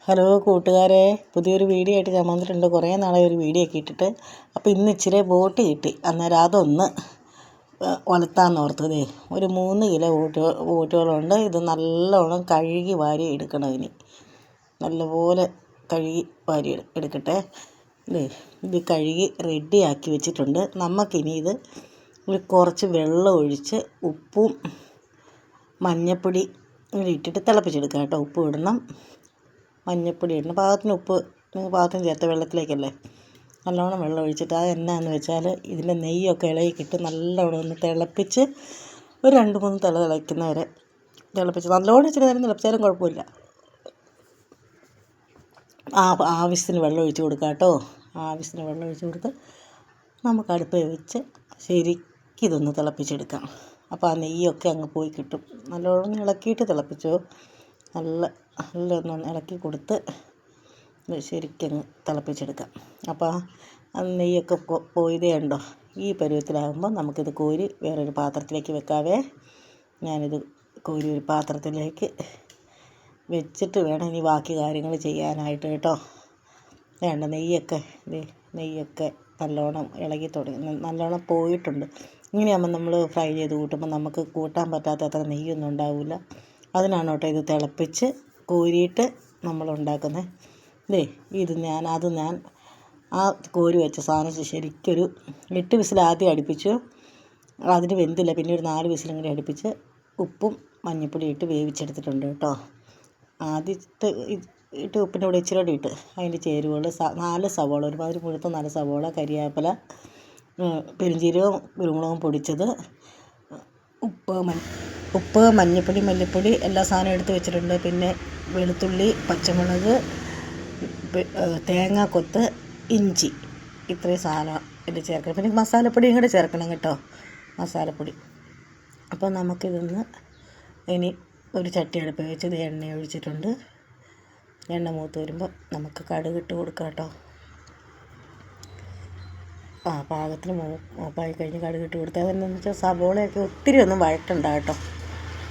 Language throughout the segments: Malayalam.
ഹലോ കൂട്ടുകാരെ, പുതിയൊരു വീഡിയോ ആയിട്ട് ഞാൻ വന്നിട്ടുണ്ട്. കുറേ നാളായി ഒരു വീഡിയോ ഒക്കെ ഇട്ടിട്ട്. അപ്പോൾ ഇന്ന് ഇച്ചിരി ബോട്ട് കിട്ടി. അന്നേരം അതൊന്ന് വളർത്താമെന്നോർത്തതേ. ഒരു 3 കിലോ ബോട്ടുകളുണ്ട്. ഇത് നല്ലോണം കഴുകി വാരി എടുക്കണം. ഇനി നല്ലപോലെ കഴുകി വാരി എടുക്കട്ടെ. ഇത് കഴുകി റെഡിയാക്കി വെച്ചിട്ടുണ്ട്. നമുക്കിനി ഇത് കുറച്ച് വെള്ളം ഒഴിച്ച് ഉപ്പും മഞ്ഞൾപ്പൊടി ഇട്ടിട്ട് തിളപ്പിച്ചെടുക്കാം കേട്ടോ. ഉപ്പ് ഇടണം, മഞ്ഞൾപ്പൊടി ഇടണം, പാകത്തിന് ഉപ്പ് പാകത്തിന് ചേർത്ത വെള്ളത്തിലേക്കല്ലേ. നല്ലോണം വെള്ളം ഒഴിച്ചിട്ട് അത് എന്നാന്ന് വെച്ചാൽ ഇതിൻ്റെ നെയ്യൊക്കെ ഇളകി കിട്ടി നല്ലോണം ഒന്ന് തിളപ്പിച്ച് ഒരു 2-3 തിളയ്ക്കുന്നവരെ തിളപ്പിച്ച് നല്ലോണം ഇച്ചിരി നേരം തിളപ്പിച്ചാലും കുഴപ്പമില്ല. ആവശ്യത്തിന് വെള്ളം ഒഴിച്ച് കൊടുക്കാം കേട്ടോ. ആവശ്യത്തിന് വെള്ളം ഒഴിച്ച് കൊടുത്ത് നമുക്ക് അടുപ്പിൽ വെച്ച് ശരിക്കും ഇതൊന്ന് തിളപ്പിച്ചെടുക്കാം. അപ്പോൾ ആ നെയ്യൊക്കെ അങ്ങ് പോയി കിട്ടും. നല്ലോണം ഇളക്കിയിട്ട് തിളപ്പിച്ചോ. നല്ലൊന്ന് ഇളക്കി കൊടുത്ത് ശരിക്കങ്ങ് തിളപ്പിച്ചെടുക്കാം. അപ്പോൾ ആ നെയ്യൊക്കെ പോയതേ ഉണ്ടോ. ഈ പരുവത്തിലാകുമ്പോൾ നമുക്കിത് കോരി വേറൊരു പാത്രത്തിലേക്ക് വെക്കാവേ. ഞാനിത് കോരി ഒരു പാത്രത്തിലേക്ക് വെച്ചിട്ട് വേണം ഇനി ബാക്കി കാര്യങ്ങൾ ചെയ്യാനായിട്ട് കേട്ടോ. വേണ്ട നെയ്യൊക്കെ നല്ലോണം ഇളകി തുടങ്ങി, നല്ലോണം പോയിട്ടുണ്ട്. ഇങ്ങനെയാകുമ്പോൾ നമ്മൾ ഫ്രൈ ചെയ്ത് കൂട്ടുമ്പോൾ നമുക്ക് കൂട്ടാൻ പറ്റാത്ത അത്ര നെയ്യൊന്നും ഉണ്ടാവില്ല. അതിനാണ് കേട്ടോ ഇത് തിളപ്പിച്ച് കോരിയിട്ട് നമ്മളുണ്ടാക്കുന്നത്. ഞാൻ ആ കോരി വെച്ച സാധനം ശരിക്കൊരു 8 വിസിൽ ആദ്യം അടുപ്പിച്ചു. അതിന് വെന്തില്ല, പിന്നെ ഒരു 4 വിസിലും കൂടി അടുപ്പിച്ച് ഉപ്പും മഞ്ഞൾപ്പൊടി ഇട്ട് വേവിച്ചെടുത്തിട്ടുണ്ട് കേട്ടോ. ആദ്യത്തെ ഇട്ട് ഉപ്പിൻ്റെ കൂടെ ഇച്ചിരി കൂടി ഇട്ട് അതിൻ്റെ ചേരുവകൾ 4 സവോള, ഒരുമാതിരി മുഴുത്ത 4 സവോള, കരിവേപ്പില, പെരുംജീരകവും കുരുമുളകും പൊടിച്ചത്, ഉപ്പ് മല്ലിപ്പൊടി എല്ലാ സാധനവും എടുത്ത് വെച്ചിട്ടുണ്ട്. പിന്നെ വെളുത്തുള്ളി, പച്ചമുളക്, തേങ്ങാക്കൊത്ത്, ഇഞ്ചി, ഇത്രയും സാധനം ഇത് ചേർക്കണം. പിന്നെ മസാലപ്പൊടിയും കൂടെ ചേർക്കണം കേട്ടോ, മസാലപ്പൊടി. അപ്പോൾ നമുക്കിതൊന്ന് ഇനി ഒരു ചട്ടി അടുപ്പ് വെച്ച് എണ്ണ ഒഴിച്ചിട്ടുണ്ട്. എണ്ണ മൂത്ത് വരുമ്പോൾ നമുക്ക് കടുകിട്ട് കൊടുക്കാം കേട്ടോ. പാകത്തിന് മൂപ്പായി കഴിഞ്ഞ് കടുകിട്ട് കൊടുത്താൽ അതെന്താണെന്ന് വെച്ചാൽ സവോളയൊക്കെ ഒത്തിരി ഒന്നും വഴറ്റണ്ട കേട്ടോ,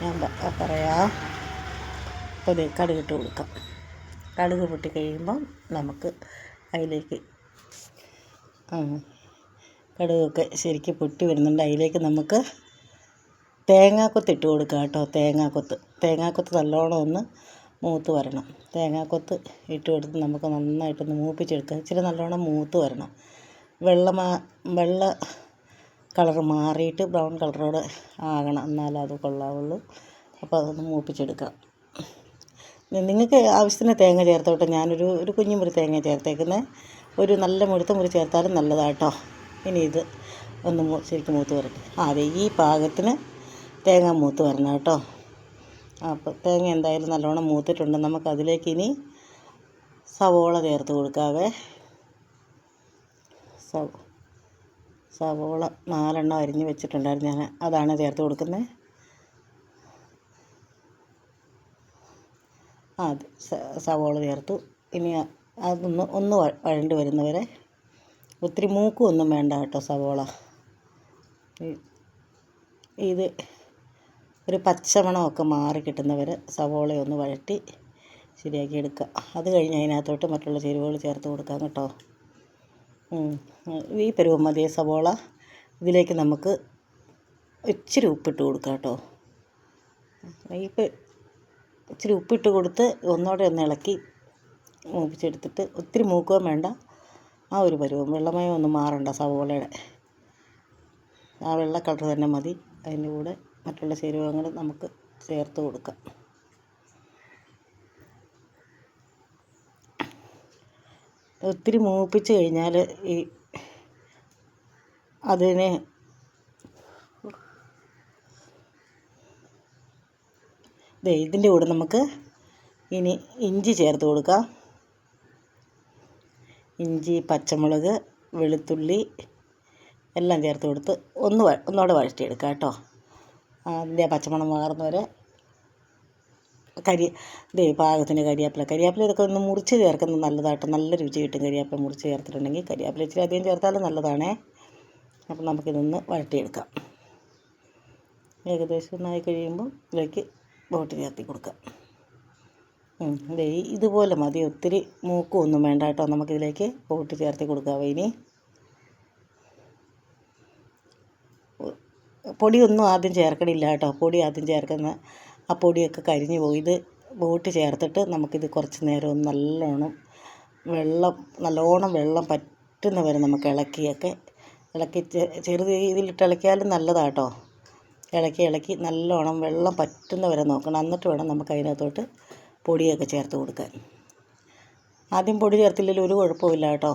ഞാൻ പറയാം. അപ്പോൾ ഇത് കടുകിട്ട് കൊടുക്കാം. കടുക് പൊട്ടി കഴിയുമ്പം നമുക്ക് അതിലേക്ക് കടുകൊക്കെ ശരിക്കും പൊട്ടി വരുന്നുണ്ട്. അതിലേക്ക് നമുക്ക് തേങ്ങാക്കൊത്ത് ഇട്ട് കൊടുക്കാം കേട്ടോ. തേങ്ങാക്കൊത്ത് നല്ലോണം ഒന്ന് മൂത്ത് വരണം. തേങ്ങാക്കൊത്ത് ഇട്ട് കൊടുത്ത് നമുക്ക് നന്നായിട്ടൊന്ന് മൂപ്പിച്ചെടുക്കാം. ഇച്ചിരി നല്ലോണം മൂത്ത് വരണം. വെള്ള കളർ മാറിയിട്ട് ബ്രൗൺ കളറോടെ ആകണം, എന്നാലേ അത് കൊള്ളാവുള്ളൂ. അപ്പോൾ അതൊന്ന് മൂപ്പിച്ചെടുക്കാം. നിങ്ങൾക്ക് ആവശ്യത്തിന് തേങ്ങ ചേർത്തോട്ടെ. ഞാനൊരു കുഞ്ഞുമുറി തേങ്ങ ചേർത്തേക്കുന്നത്. ഒരു നല്ല മുഴുത്ത മുറി ചേർത്താലും നല്ലതാട്ടോ. ഇനി ഇത് ഒന്ന് ശരിക്കും മൂത്ത് വരട്ടെ. അതെ, ഈ പാകത്തിന് തേങ്ങ മൂത്ത് വരണം കേട്ടോ. അപ്പോൾ തേങ്ങ എന്തായാലും നല്ലോണം മൂത്തിട്ടുണ്ട്. നമുക്കതിലേക്ക് ഇനി സവോള ചേർത്ത് കൊടുക്കാവേ. സവോള 4 എണ്ണം അരിഞ്ഞ് വെച്ചിട്ടുണ്ടായിരുന്നു ഞാൻ, അതാണ് ചേർത്ത് കൊടുക്കുന്നത്. അത് സവോള ചേർത്തു. ഇനി ഒന്ന് വഴണ്ട് വരുന്നവരെ, ഒത്തിരി മൂക്കൊന്നും വേണ്ട കേട്ടോ സവോള. ഇത് ഒരു പച്ചമണമൊക്കെ മാറി കിട്ടുന്നവരെ സവോളയൊന്ന് വഴറ്റി ശരിയാക്കി എടുക്കുക. അത് കഴിഞ്ഞ് അതിനകത്തോട്ട് മറ്റുള്ള ചേരുവകൾ ചേർത്ത് കൊടുക്കാം കേട്ടോ. ഈ പരുവം മതിയെ സവോള. ഇതിലേക്ക് നമുക്ക് ഇച്ചിരി ഉപ്പിട്ട് കൊടുക്കാം കേട്ടോ. ഇച്ചിരി ഉപ്പിട്ട് കൊടുത്ത് ഒന്നുകൂടെ ഒന്ന് ഇളക്കി മൂപ്പിച്ചെടുത്തിട്ട്, ഒത്തിരി മൂക്കുകയും വേണ്ട, ആ ഒരു പരുവം. വെള്ളമയം ഒന്നും മാറണ്ട സവോളയുടെ, ആ വെള്ള കളർ തന്നെ മതി. അതിൻ്റെ കൂടെ മറ്റുള്ള ചേരുവകൾ നമുക്ക് ചേർത്ത് കൊടുക്കാം. ഒത്തിരി മൂപ്പിച്ച് കഴിഞ്ഞാൽ അതിന് ഇതിൻ്റെ കൂടെ നമുക്ക് ഇനി ഇഞ്ചി ചേർത്ത് കൊടുക്കാം. ഇഞ്ചി, പച്ചമുളക്, വെളുത്തുള്ളി എല്ലാം ചേർത്ത് കൊടുത്ത് ഒന്നുകൂടെ വഴറ്റിയെടുക്കാം കേട്ടോ. അതിൻ്റെ പച്ചമണം മാറുന്നവരെ പാകത്തിന് കരിവേപ്പില ഇതൊക്കെ ഒന്ന് മുറിച്ച് ചേർക്കുന്നത് നല്ലതാട്ടോ. നല്ല രുചി കിട്ടും കരിവേപ്പില മുറിച്ച് ചേർത്തിട്ടുണ്ടെങ്കിൽ. കരിവേപ്പില ഇച്ചിരി അധികം ചേർത്താലും നല്ലതാണേ. അപ്പോൾ നമുക്കിതൊന്ന് വഴറ്റിയെടുക്കാം. ഏകദേശം ഒന്നായി കഴിയുമ്പോൾ ഇതിലേക്ക് ബോട്ട് ചേർത്തി കൊടുക്കാം. ദേ ഇതുപോലെ മതി, ഒത്തിരി മൂക്കൊന്നും വേണ്ട കേട്ടോ. നമുക്കിതിലേക്ക് ബോട്ടി ചേർത്ത് കൊടുക്കാവേ. ഇനി പൊടിയൊന്നും ആദ്യം ചേർക്കണില്ല കേട്ടോ. പൊടി ആദ്യം ചേർക്കുന്ന ആ പൊടിയൊക്കെ കരിഞ്ഞു പോകും. ഇത് ബോട്ടി ചേർത്തിട്ട് നമുക്കിത് കുറച്ച് നേരം ഒന്ന് നല്ലോണം വെള്ളം പറ്റുന്ന വരെ നമുക്ക് ഇളക്കി ചെറു രീതിയിലിട്ട് ഇളക്കിയാലും നല്ലതാട്ടോ. ഇളക്കി നല്ലോണം വെള്ളം പറ്റുന്ന വരെ നോക്കണം. എന്നിട്ട് വേണം നമുക്ക് അതിനകത്തോട്ട് പൊടിയൊക്കെ ചേർത്ത് കൊടുക്കാൻ. ആദ്യം പൊടി ചേർത്തില്ലെങ്കിൽ ഒരു കുഴപ്പമില്ല കേട്ടോ.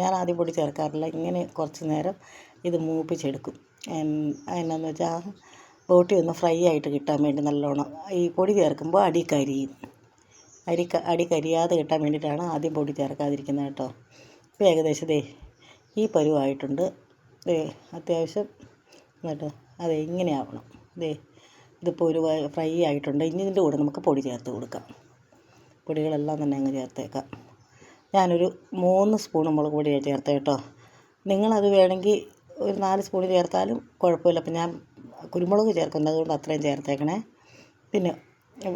ഞാൻ ആദ്യം പൊടി ചേർക്കാറില്ല. ഇങ്ങനെ കുറച്ച് നേരം ഇത് മൂപ്പിച്ചെടുക്കും. അതിനെന്ന് വെച്ചാൽ ബോട്ടി ഒന്ന് ഫ്രൈ ആയിട്ട് കിട്ടാൻ വേണ്ടി നല്ലോണം ഈ പൊടി ചേർക്കുമ്പോൾ അടി കരിയാതെ കിട്ടാൻ വേണ്ടിയിട്ടാണ് ആദ്യം പൊടി ചേർക്കാതിരിക്കുന്നത് കേട്ടോ. ഇപ്പോൾ ഏകദേശം ഈ പരുവായിട്ടുണ്ട്. അത്യാവശ്യം എന്നിട്ട് ഇങ്ങനെ ആവണം. ഇതിപ്പോൾ ഒരു ഫ്രൈ ആയിട്ടുണ്ട്. ഇനി ഇതിൻ്റെ കൂടെ നമുക്ക് പൊടി ചേർത്ത് കൊടുക്കാം. പൊടികളെല്ലാം തന്നെ അങ്ങ് ചേർത്തേക്കാം. ഞാനൊരു 3 സ്പൂൺ മുളക് പൊടിയാണ് ചേർത്തത് കേട്ടോ. നിങ്ങളത് വേണമെങ്കിൽ ഒരു 4 സ്പൂൺ ചേർത്താലും കുഴപ്പമില്ല. അപ്പം ഞാൻ കുരുമുളക് ചേർക്കുന്നത് കൊണ്ട് അത്രയും ചേർത്തേക്കണേ. പിന്നെ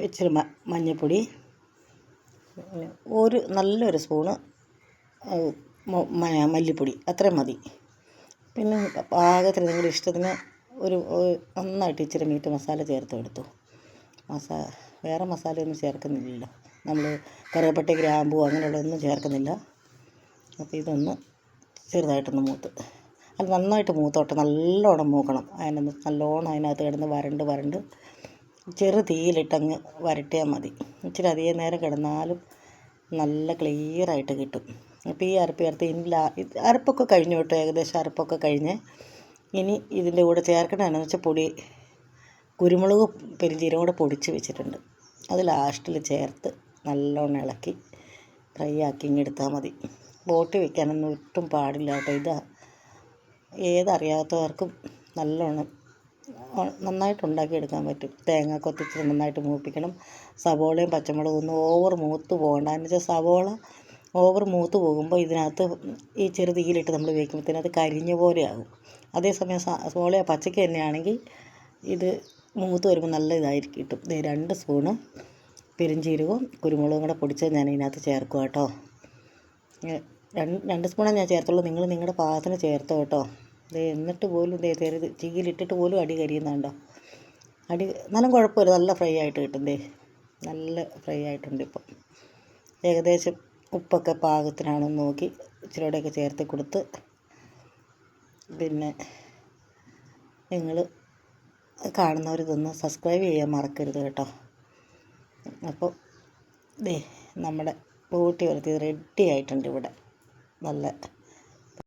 ഇച്ചിരി മഞ്ഞൾപ്പൊടി, നല്ലൊരു സ്പൂണ് മല്ലിപ്പൊടി, അത്രയും മതി. പിന്നെ പാകത്തിന് നിങ്ങളുടെ ഇഷ്ടത്തിന് നന്നായിട്ട് ഇച്ചിരി മീറ്റ് മസാല ചേർത്ത് കൊടുത്തു. വേറെ മസാലയൊന്നും ചേർക്കുന്നില്ലല്ലോ. നമ്മൾ കറുവപ്പട്ട, ഗ്രാമ്പൂ അങ്ങനെയുള്ളതൊന്നും ചേർക്കുന്നില്ല. അപ്പോൾ ഇതൊന്ന് ചെറുതായിട്ടൊന്ന് അത് നന്നായിട്ട് മൂത്തോട്ടെ. നല്ലോണം മൂക്കണം. നല്ലോണം അതിനകത്ത് കിടന്ന് വരണ്ട് ചെറു തീയിലിട്ടങ്ങ് വരട്ടിയാൽ മതി. ഇച്ചിരി അധികം നേരം കിടന്നാലും നല്ല ക്ലിയറായിട്ട് കിട്ടും. അപ്പോൾ ഈ അരപ്പ് ചേർത്ത് അരപ്പൊക്കെ കഴിഞ്ഞു കേട്ടോ. ഏകദേശം അരപ്പൊക്കെ കഴിഞ്ഞ് ഇനി ഇതിൻ്റെ കൂടെ ചേർക്കണമെന്ന് വെച്ചാൽ കുരുമുളക് പെരുംജീരകം കൂടെ പൊടിച്ച് വെച്ചിട്ടുണ്ട്. അത് ലാസ്റ്റിൽ ചേർത്ത് നല്ലോണം ഇളക്കി ഫ്രൈ ആക്കി ഇങ്ങെടുത്താൽ മതി. ബോട്ടി വയ്ക്കാനൊന്നും ഒട്ടും പാടില്ല കേട്ടോ. ഏതറിയാത്തവർക്കും നന്നായിട്ട് ഉണ്ടാക്കിയെടുക്കാൻ പറ്റും. തേങ്ങ കൊത്തിച്ചിട്ട് നന്നായിട്ട് മൂപ്പിക്കണം. സവോളയും പച്ചമുളകും ഒന്നും ഓവർ മൂത്ത് പോകണ്ട. എന്ന് വെച്ചാൽ സവോള ഓവർ മൂത്ത് പോകുമ്പോൾ ഇതിനകത്ത് ഈ ചെറു തീയിലിട്ട് നമ്മൾ വയ്ക്കുമ്പോഴത്തേനും അത് കരിഞ്ഞ പോലെ ആകും. അതേസമയം സവോള പച്ചയ്ക്ക് തന്നെയാണെങ്കിൽ ഇത് മൂത്ത് വരുമ്പോൾ നല്ല ഇതായിരിക്കും കിട്ടും. 2 സ്പൂണ് പെരുംജീരകവും കുരുമുളകും കൂടെ പൊടിച്ചത് ഞാൻ ഇതിനകത്ത് ചേർക്കുക കേട്ടോ. 2 സ്പൂണേ ഞാൻ ചേർത്തുള്ളൂ. നിങ്ങൾ നിങ്ങളുടെ പാകത്തിന് ചേർത്തോ കേട്ടോ. എന്നിട്ട് പോലും തീയിലിട്ടിട്ട് പോലും അടി കരിയുന്നുണ്ടോ. എന്നാലും കുഴപ്പമില്ല. നല്ല ഫ്രൈ ആയിട്ട് കിട്ടും. നല്ല ഫ്രൈ ആയിട്ടുണ്ട്. ഇപ്പം ഏകദേശം ഉപ്പൊക്കെ പാകത്തിനാണെന്ന് നോക്കി ഇച്ചിരിയോടെയൊക്കെ ചേർത്ത് കൊടുത്ത് പിന്നെ നിങ്ങൾ കാണുന്നവരിതൊന്ന് സബ്സ്ക്രൈബ് ചെയ്യാൻ മറക്കരുത് കേട്ടോ. അപ്പോൾ നമ്മുടെ ബോട്ടി വരത്തിയത് റെഡി ആയിട്ടുണ്ട്. ഇവിടെ നല്ല